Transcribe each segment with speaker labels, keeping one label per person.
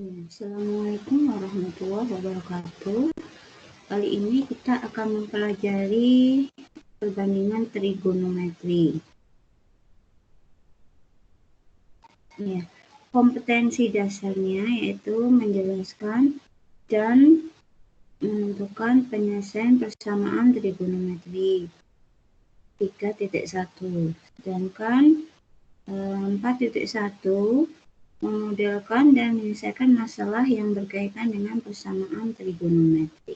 Speaker 1: Assalamualaikum warahmatullahi wabarakatuh. Kali ini kita akan mempelajari perbandingan trigonometri. Ya, kompetensi dasarnya yaitu menjelaskan dan menentukan penyelesaian persamaan trigonometri 3.1. Sedangkan 4.1 memodelkan dan menyelesaikan masalah yang berkaitan dengan persamaan trigonometri.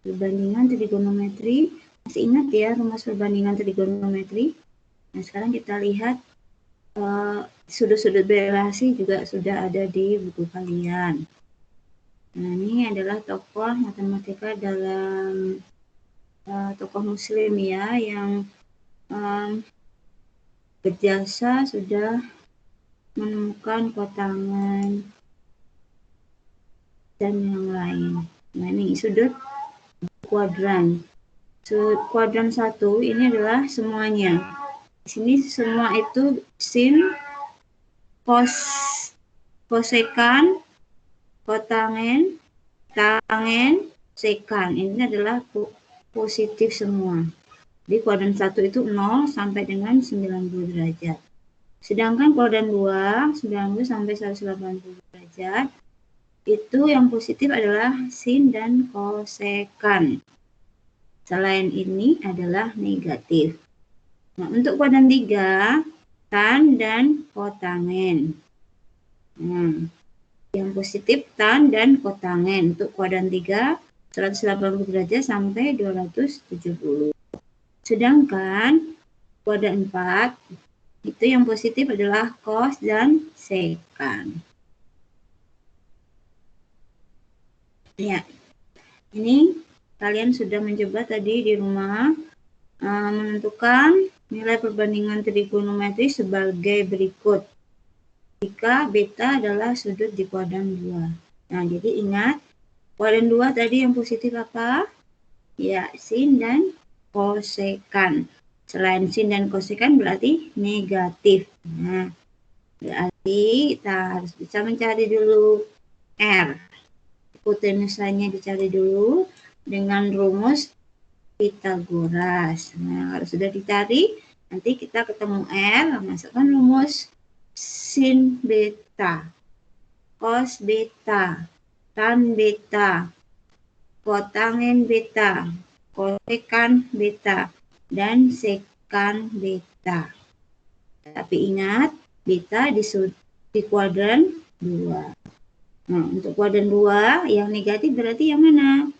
Speaker 1: Perbandingan trigonometri, masih ingat ya rumus perbandingan trigonometri? Nah, sekarang kita lihat sudut-sudut relasi juga sudah ada di buku kalian. Nah, ini adalah tokoh matematika dalam tokoh muslim ya yang berjasa sudah menemukan kotangan dan yang lain. Nah, ini sudut kuadran. Sudut kuadran 1 ini adalah semuanya. Di sini semua itu sin, cos, kosekan, kotangen, tangen, sekan. Ini adalah positif semua. Di kuadran 1 itu 0 sampai dengan 90 derajat. Sedangkan kuadran 2, 90 sampai 180 derajat, itu yang positif adalah sin dan kosekan. Selain ini adalah negatif. Nah, untuk kuadran 3, tan dan kotangen. Nah, yang positif tan dan kotangen. Untuk kuadran 3, 180 derajat sampai 270. Sedangkan kuadran 4, itu yang positif adalah cos dan sekan. Ya, ini kalian sudah mencoba tadi di rumah menentukan nilai perbandingan trigonometri sebagai berikut. Jika beta adalah sudut di kuadran 2. Nah, jadi ingat, kuadran 2 tadi yang positif apa? Ya, sin dan kosekan. Selain sin dan kosekan berarti negatif. Nah, berarti kita harus bisa mencari dulu R. Hipotenusanya dicari dulu dengan rumus Pythagoras. Nah, kalau sudah dicari, nanti kita ketemu R, masukkan rumus sin beta, cos beta, tan beta, kotangen beta, kosekan beta, dan sekan beta. Tapi ingat, beta di kuadran 2. Nah, untuk kuadran 2 yang negatif berarti yang mana?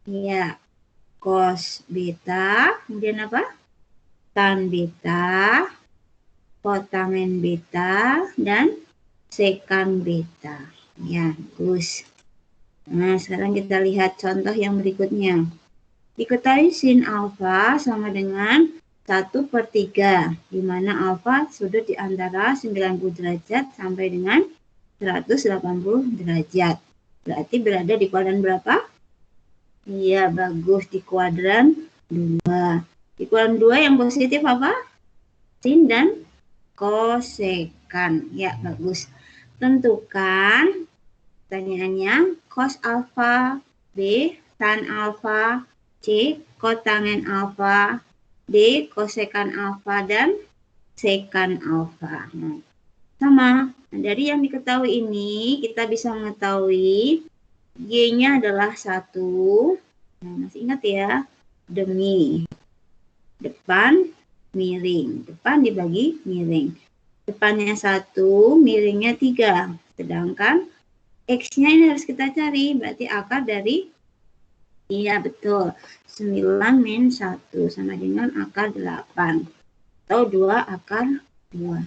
Speaker 1: Ya, cos beta, kemudian apa? Tan beta, kotangen beta, dan sekan beta. Ya, bagus. Nah, sekarang kita lihat contoh yang berikutnya. Diketahui sin alfa sama dengan 1/3, di mana alfa sudut di antara 90 derajat sampai dengan 180 derajat. Berarti berada di kuadran berapa? Iya, bagus, di kuadran 2. Di kuadran 2 yang positif apa? Sin dan kosekan. Ya, bagus. Tentukan pertanyaannya cos alfa, B tan alfa, C kotangen alfa, D kosekan alfa, dan sekan alfa. Nah, sama. Dari yang diketahui ini, kita bisa mengetahui Y-nya adalah 1. Nah, masih ingat ya? Demi. Depan, miring. Depan dibagi miring. Depannya 1, miringnya 3. Sedangkan X-nya ini harus kita cari. Berarti akar dari, iya betul, 9 min 1 sama dengan akar 8. Atau 2 akar 2.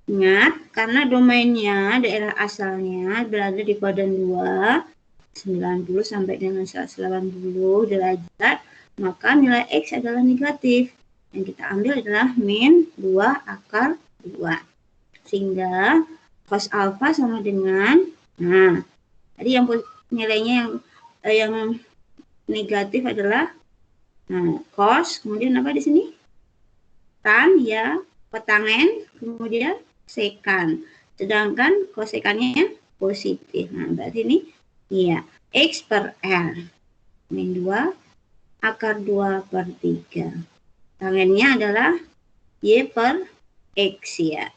Speaker 1: Ingat, karena domainnya, daerah asalnya berada di kuadran 2, 90 sampai dengan 180 derajat, maka nilai X adalah negatif. Yang kita ambil adalah min 2 akar 2. Sehingga cos alfa sama dengan, nah, tadi yang nilainya yang negatif adalah cos, kemudian apa di sini? Tan ya, kotangen, kemudian sekan. Sedangkan kosekannya positif. Nah, berarti ini iya, X per L. Min 2 akar 2 per 3. Tangennya adalah Y per X ya.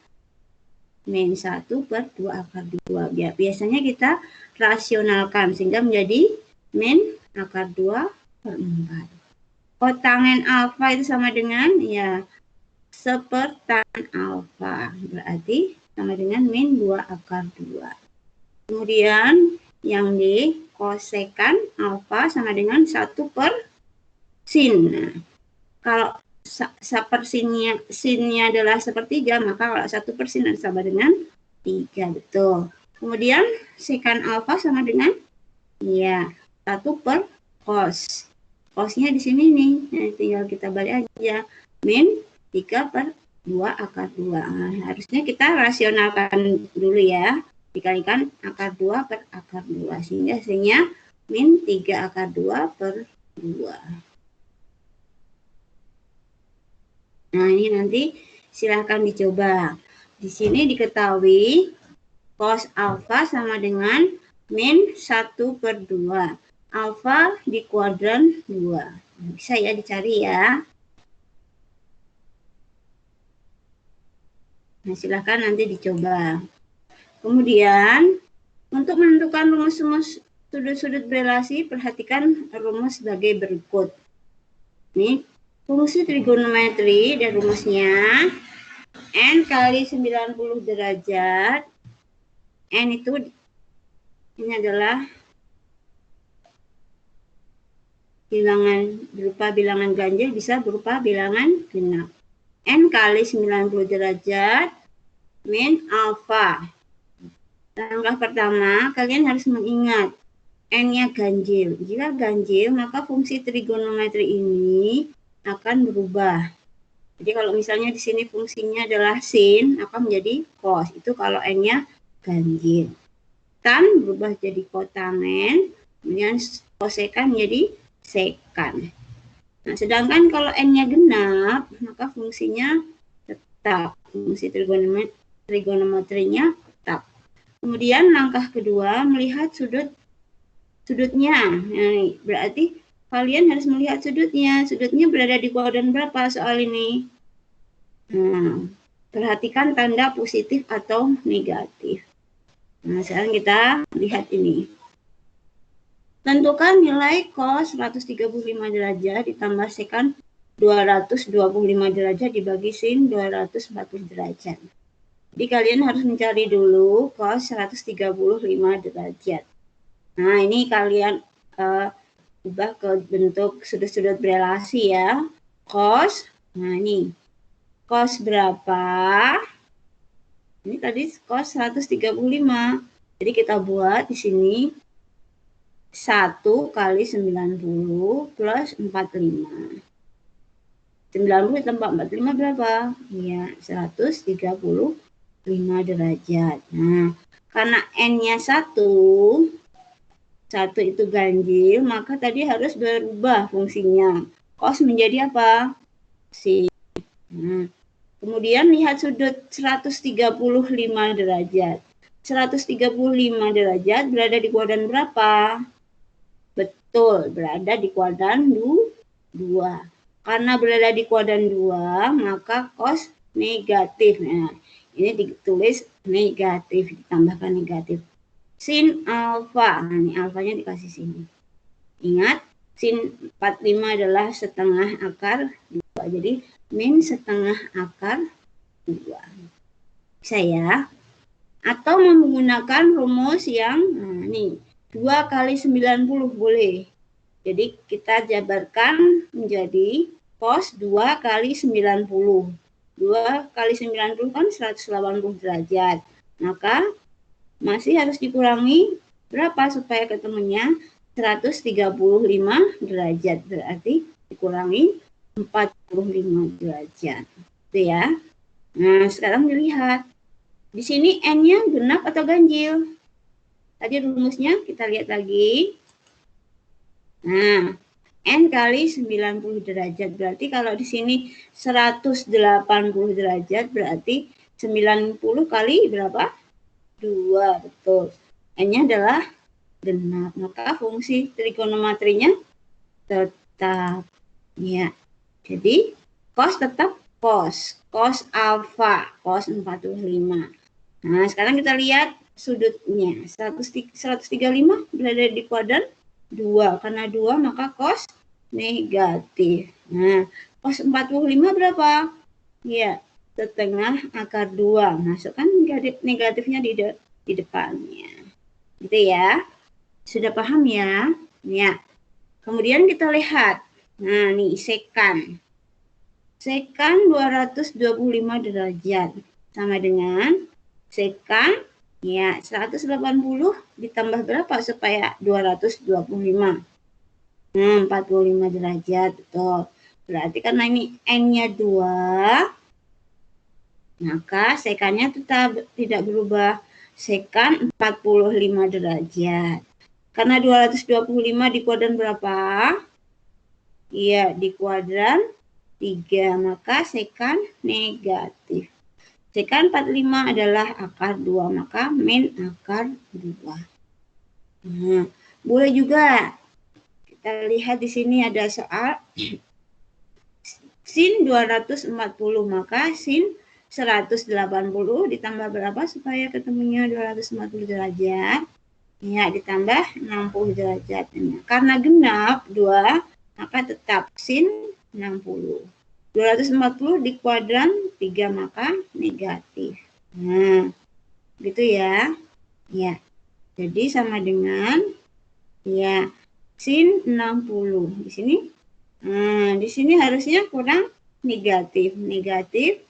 Speaker 1: Min 1 per 2 akar 2. Biasanya kita rasionalkan sehingga menjadi min akar 2 per 4. Kotangen alfa itu sama dengan ya sepertan alfa. Berarti sama dengan min 2 akar 2. Kemudian yang di kosekan alfa sama dengan 1 per sin. Nah, kalau sinnya adalah sepertiga, maka kalau 1 per sin sama dengan 3, betul. Kemudian sekan alfa sama dengan ya 1 per cos. Cosnya di sini nih, nah, tinggal kita balik aja. Min 3 per 2 akar 2. Nah, harusnya kita rasionalkan dulu ya. Dikalikan akar 2 per akar 2. Sehingga hasilnya min 3 akar 2 per 2. Nah, ini nanti silahkan dicoba. Di sini diketahui cos alfa sama dengan min 1 per 2. Alfa di kuadran 2. Bisa ya dicari ya. Nah, silahkan nanti dicoba. Kemudian, untuk menentukan rumus-rumus sudut-sudut berelasi, perhatikan rumus sebagai berikut. Ini fungsi trigonometri dan rumusnya N kali 90 derajat. N itu ini adalah bilangan berupa bilangan ganjil, bisa berupa bilangan genap. N kali 90 derajat min alfa. Langkah pertama, kalian harus mengingat N-nya ganjil. Jika ganjil, maka fungsi trigonometri ini akan berubah. Jadi kalau misalnya di sini fungsinya adalah sin, akan menjadi cos. Itu kalau N-nya ganjil. Tan berubah jadi kotangen, kemudian kosekan menjadi sekan. Nah, sedangkan kalau N-nya genap, maka fungsinya tetap. Fungsi trigonometrinya tetap. Kemudian langkah kedua, melihat sudutnya. Nah, berarti kalian harus melihat sudutnya. Sudutnya berada di kuadran berapa soal ini? Nah, perhatikan tanda positif atau negatif. Nah, sekarang kita lihat ini. Tentukan nilai cos 135 derajat ditambah sekan 225 derajat dibagi sin 240 derajat. Jadi kalian harus mencari dulu cos 135 derajat. Nah, ini kalian ubah ke bentuk sudut-sudut berelasi ya. Cos, nah ini. Cos berapa? Ini tadi cos 135. Jadi kita buat di sini 1 kali 90 plus 45. 90 tambah 45 berapa? Iya, 135 derajat. Nah, karena N-nya 1 itu ganjil, maka tadi harus berubah fungsinya. Cos menjadi apa? Sin. Nah, kemudian lihat sudut 135 derajat. 135 derajat berada di kuadran berapa? Betul, berada di kuadran 2. Karena berada di kuadran 2, maka cos negatif. Nah, ini ditulis negatif, ditambahkan negatif. Sin alfa, nah ini alfanya dikasih sini. Ingat, sin 45 adalah setengah akar 2. Jadi, min setengah akar 2. Bisa ya? Atau menggunakan rumus yang, nah nih, 2 kali 90 boleh. Jadi kita jabarkan menjadi cos 2 kali 90. 2 kali 90 kan 180 derajat. Maka masih harus dikurangi berapa supaya ketemunya 135 derajat. Berarti dikurangi 45 derajat. Itu ya. Nah, sekarang dilihat. Di sini N-nya genap atau ganjil? Tadi rumusnya kita lihat lagi. Nah, N kali 90 derajat. Berarti kalau di sini 180 derajat, berarti 90 kali berapa? 2, betul. N-nya adalah genap. Maka fungsi trigonometrinya tetap. Ya. Jadi, cos tetap cos. Cos alfa, cos 45. Nah, sekarang kita lihat sudutnya. 135 berada di kuadran 2. Karena 2 maka cos negatif. Nah, cos 45 berapa? Ya, setengah akar 2. Masukkan negatifnya di depannya. Gitu ya. Sudah paham ya? Ya. Kemudian kita lihat. Nah, nih sekan. Sekan 225 derajat. Sama dengan sekan ya 180 ditambah berapa supaya 225? 45 derajat, betul. Berarti karena ini N-nya 2, maka sekannya tetap tidak berubah. Sekan 45 derajat. Karena 225 di kuadran berapa? Iya, di kuadran 3, maka sekan negatif. Sekan 45 adalah akar 2, maka min akar 2. Nah, boleh juga kita lihat di sini ada soal sin 240, maka sin 180 ditambah berapa supaya ketemunya 240 derajat? Ya, ditambah 60 derajat. Karena genap 2, maka tetap sin 60. 240 di kuadran 3 maka negatif. Nah, gitu ya. Ya. Jadi sama dengan ya sin 60. Di sini di sini harusnya kurang negatif. Negatif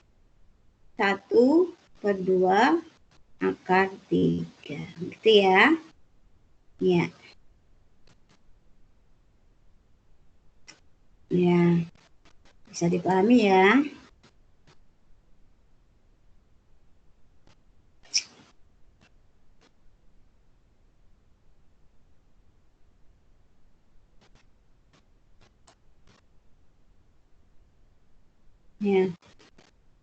Speaker 1: 1/2 akar 3. Gitu ya. Ya. Ya. Bisa dipahami ya. Ya.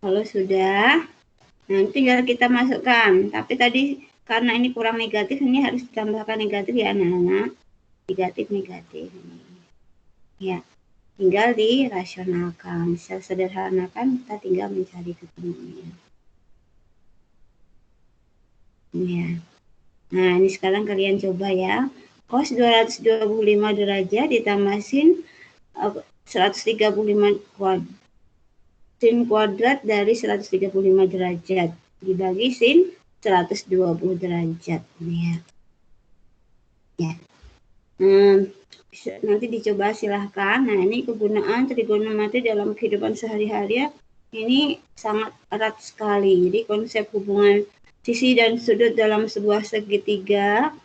Speaker 1: Kalau sudah, nanti tinggal kita masukkan. Tapi tadi karena ini kurang negatif, ini harus ditambahkan negatif ya anak-anak. Negatif. Ya, tinggal dirasionalkan. Sederhanakan, kita tinggal mencari ketemunya. Ya. Nah, ini sekarang kalian coba ya. Cos 225 derajat ditambah sin 135 kuadrat. Sin kuadrat dari 135 derajat dibagi sin 120 derajat. Ya. Nanti dicoba silahkan. Nah, ini kegunaan trigonometri dalam kehidupan sehari-hari ini sangat erat sekali. Jadi konsep hubungan sisi dan sudut dalam sebuah segitiga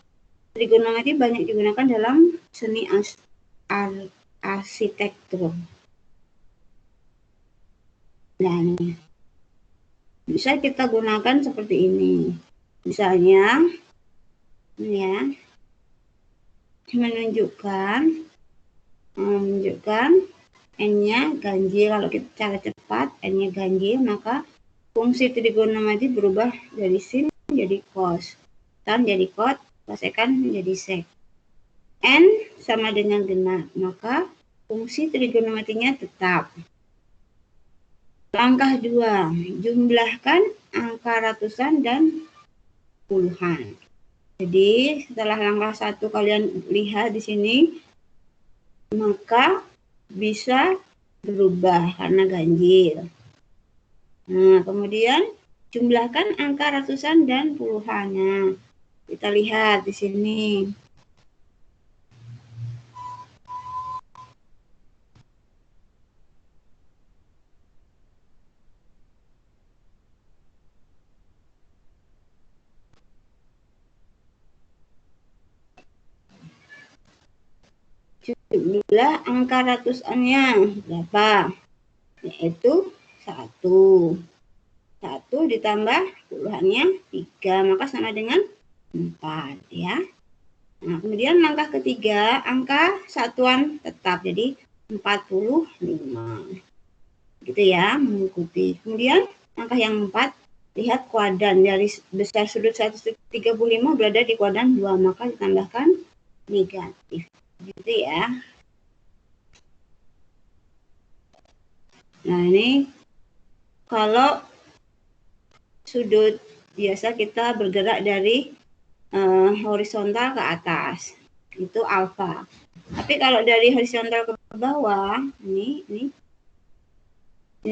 Speaker 1: trigonometri banyak digunakan dalam seni arsitektur. Nah, ini bisa kita gunakan seperti ini. Misalnya, ini ya, menunjukkan N-nya ganjil. Kalau kita cara cepat N-nya ganjil, maka fungsi trigonometri berubah dari sin menjadi cos, tan jadi cot, cosekan menjadi sek. N sama dengan genap, maka fungsi trigonometrinya tetap. Langkah 2, jumlahkan angka ratusan dan puluhan. Jadi setelah langkah 1 kalian lihat di sini, maka bisa berubah karena ganjil. Nah, kemudian jumlahkan angka ratusan dan puluhan. Nah, kita lihat di sini. Jumlah angka ratusannya berapa? Yaitu 1. 1 ditambah puluhannya 3, maka sama dengan 4 ya. Nah, kemudian langkah ketiga, angka satuan tetap, jadi 45. Gitu ya, mengikuti. Kemudian langkah yang 4, lihat kuadran dari besar sudut 135 berada di kuadran 2, maka ditambahkan negatif. Gitu ya. Nah, ini kalau sudut biasa kita bergerak dari horizontal ke atas, itu alfa. Tapi kalau dari horizontal ke bawah, ini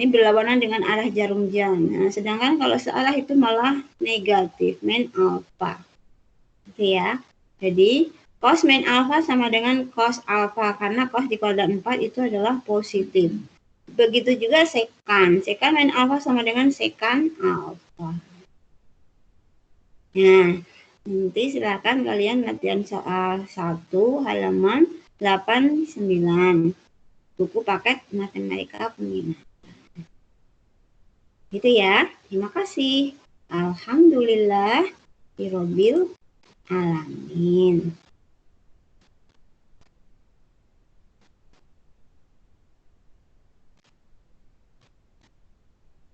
Speaker 1: berlawanan dengan arah jarum jam. Nah, sedangkan kalau searah itu malah negatif, min alfa. Gitu ya. Jadi, cos min alfa sama dengan cos alfa, karena cos di kuadran 4 itu adalah positif. Begitu juga sekan. Sekan min alfa sama dengan sekan alfa. Nah, nanti silakan kalian latihan soal 1 halaman 89. Buku paket matematika peminat. Gitu ya. Terima kasih. Alhamdulillah birobbil alamin.